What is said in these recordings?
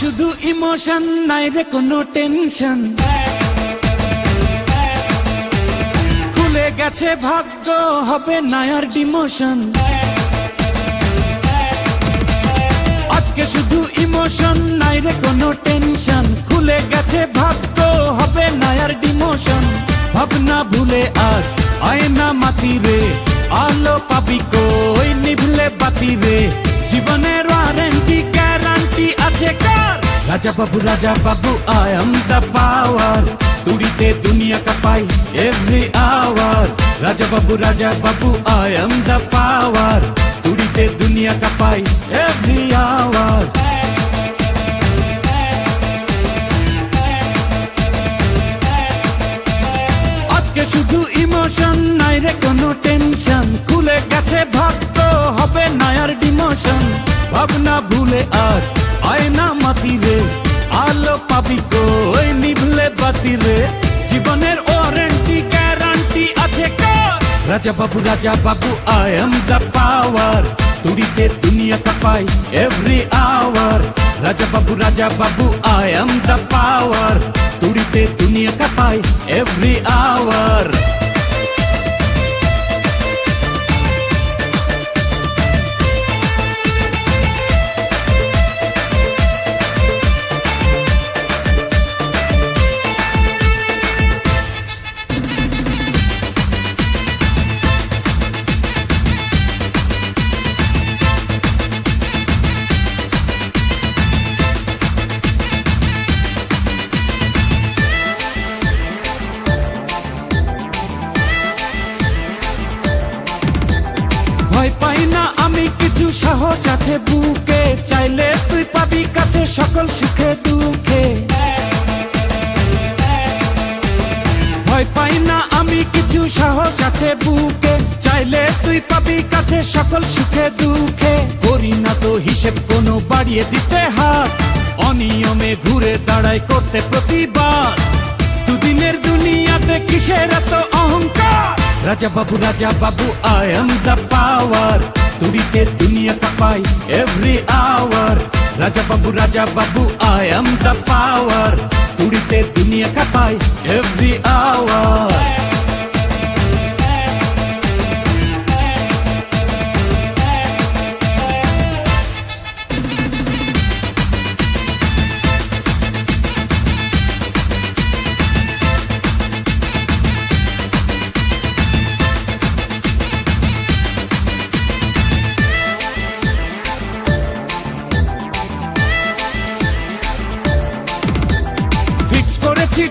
শুধু ইমোশন, নাই রে কোনো টেনশন। খুলে গেছে ভাগ্য, হবে না আর ডিমোশন। আজকে শুধু ইমোশন, নাই রে কোনো টেনশন। খুলে গেছে ভাগ্য, হবে না আর ডিমোশন। ভাবনা ভুলে আজ আয়না মাতি রে, আলো পাবি কই নিভলে বাতি রে। জীবনের ওয়ারেন্টি গ্যারান্টি আছে কার? Raja Babu I am the power. তুড়িতে দুনিয়া কাঁপাই every hour. Raja Babu I am the power. তুড়িতে দুনিয়া কাঁপাই এভরি আওয়ার। আজকে শুধু ইমোশন, নাই রে কোনো টেনশন। খুলে গেছে ভাগ্য, হবে না আর ডিমোশন। ভাবনা ভুলে আজ আয়না মাতি রে, আলো পাবি কই নিভলে বাতি রে। জীবনের ওয়ারেন্টি গ্যারান্টি আছে কার? Raja Babu I am the power. তুড়িতে দুনিয়া কাঁপাই every hour. Raja Babu I am the power. তুড়িতে দুনিয়া কাঁপাই এভরি আওয়ার। ভয় পাই না আমি কিছু, সাহস আছে বুকে। চাইলে তুই পাবি কাছে সকল সুখে দুঃখে। ভয় পাই না আমি কিছু, সাহস আছে বুকে। চাইলে তুই পাবি কাছে সকল সুখে দুঃখে। করি না তো হিসেব কোনো বাড়িয়ে দিতে হাত। অনিয়মে ঘুরে দাঁড়াই করতে প্রতিবাদ। দুদিনের দুনিয়াতে কিসের এত অহংকার? Raja Babu I am the power. তুড়িতে দুনিয়া কাঁপাই every hour. Raja Babu I am the power. তুড়িতে দুনিয়া কাঁপাই এভরি আওয়ার।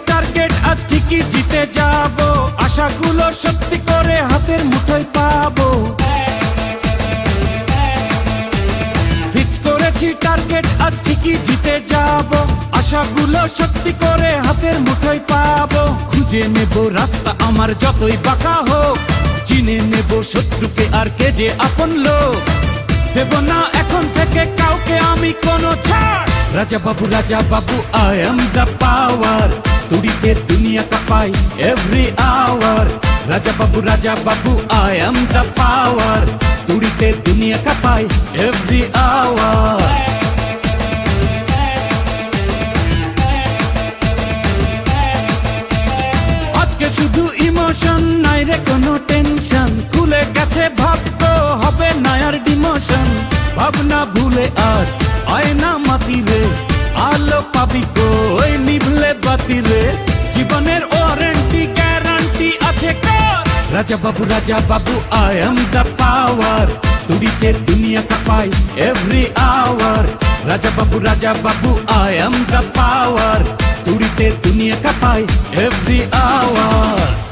টার্গেট আজ ঠিকই জিতে যাব। আশাগুলো সত্যি করে হাতের মুঠোয় পাবো। ফিক্স করেছি টার্গেট আজ ঠিকই জিতে যাব। আশাগুলো সত্যি করে হাতের মুঠোয় পাবো। খুঁজে নেব রাস্তা আমার যতই বাঁকা হোক। চিনে নেব শত্রুকে আর কে যে আপন লোক। দেব না এখন থেকে কাউকে আমি কোনো ছাড়। Raja Babu I am the power. তুড়িতে দুনিয়া কাঁপাই every hour. Raja Babu I am the power. তুড়িতে দুনিয়া কাঁপাই এভরি আওয়ার। আজকে শুধু ইমোশন, নাই রে কোনো টেনশন। খুলে গেছে ভাগ্য, হবে না আর ডিমোশন। ভাবনা ভুলে আজ আয়না মাতি রে, আলো পাবি কই নিভলে বাতি রে। জীবনের ওয়ারেন্টি গ্যারান্টি আছে কার? Raja Babu I am the power. তুড়িতে দুনিয়া কাঁপাই every hour. Raja Babu I am the power. তুড়িতে দুনিয়া কাঁপাই এভরি আওয়ার।